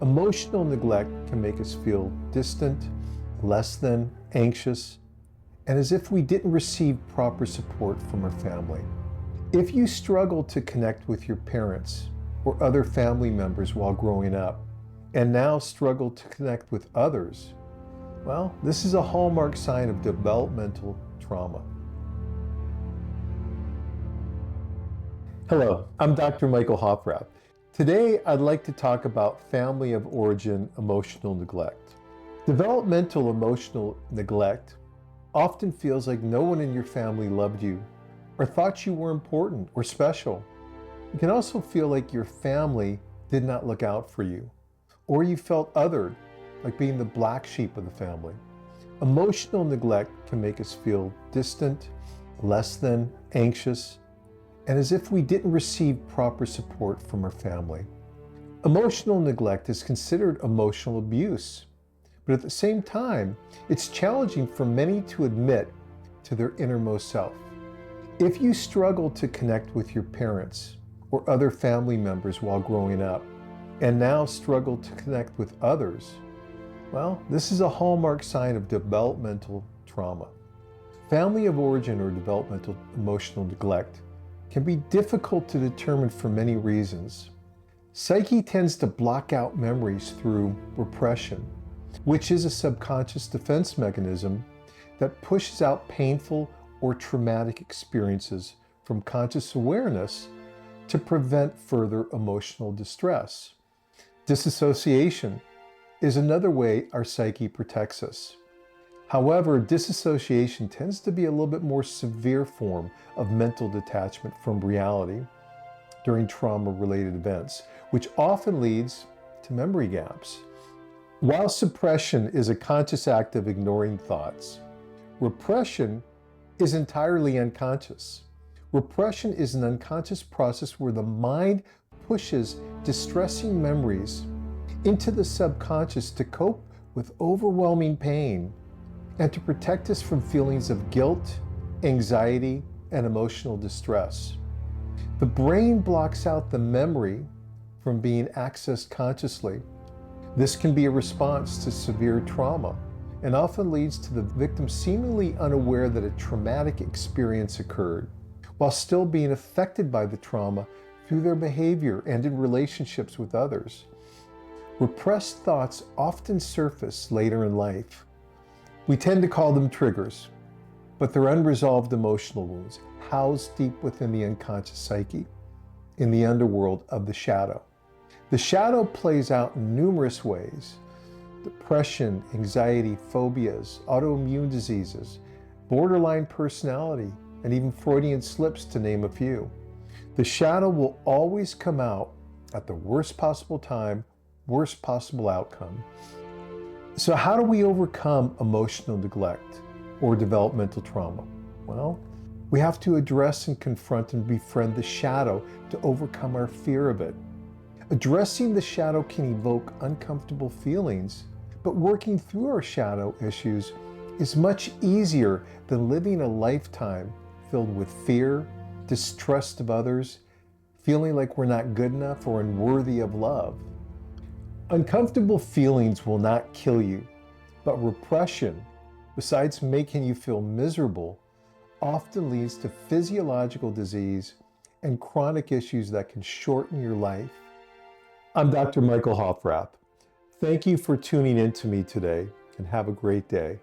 Emotional neglect can make us feel distant, less than, anxious, and as if we didn't receive proper support from our family. If you struggle to connect with your parents or other family members while growing up, and now struggle to connect with others, well, this is a hallmark sign of developmental trauma. Hello, I'm Dr. Michael Hofrath. Today, I'd like to talk about family of origin emotional neglect. Developmental emotional neglect often feels like no one in your family loved you or thought you were important or special. It can also feel like your family did not look out for you, or you felt othered, like being the black sheep of the family. Emotional neglect can make us feel distant, less than, anxious, and as if we didn't receive proper support from our family. Emotional neglect is considered emotional abuse, but at the same time, it's challenging for many to admit to their innermost self. If you struggle to connect with your parents or other family members while growing up, and now struggle to connect with others, well, this is a hallmark sign of developmental trauma. Family of origin or developmental emotional neglect can be difficult to determine for many reasons. Psyche tends to block out memories through repression, which is a subconscious defense mechanism that pushes out painful or traumatic experiences from conscious awareness to prevent further emotional distress. Disassociation is another way our psyche protects us. However, disassociation tends to be a little bit more severe form of mental detachment from reality during trauma-related events, which often leads to memory gaps. While suppression is a conscious act of ignoring thoughts, repression is entirely unconscious. Repression is an unconscious process where the mind pushes distressing memories into the subconscious to cope with overwhelming pain and to protect us from feelings of guilt, anxiety, and emotional distress. The brain blocks out the memory from being accessed consciously. This can be a response to severe trauma and often leads to the victim seemingly unaware that a traumatic experience occurred, while still being affected by the trauma through their behavior and in relationships with others. Repressed thoughts often surface later in life. We tend to call them triggers, but they're unresolved emotional wounds housed deep within the unconscious psyche, in the underworld of the shadow. The shadow plays out in numerous ways: depression, anxiety, phobias, autoimmune diseases, borderline personality, and even Freudian slips, to name a few. The shadow will always come out at the worst possible time, worst possible outcome. So how do we overcome emotional neglect or developmental trauma? Well, we have to address and confront and befriend the shadow to overcome our fear of it. Addressing the shadow can evoke uncomfortable feelings, but working through our shadow issues is much easier than living a lifetime filled with fear, distrust of others, feeling like we're not good enough or unworthy of love. Uncomfortable feelings will not kill you, but repression, besides making you feel miserable, often leads to physiological disease and chronic issues that can shorten your life. I'm Dr. Michael Hofrath. Thank you for tuning in to me today, and have a great day.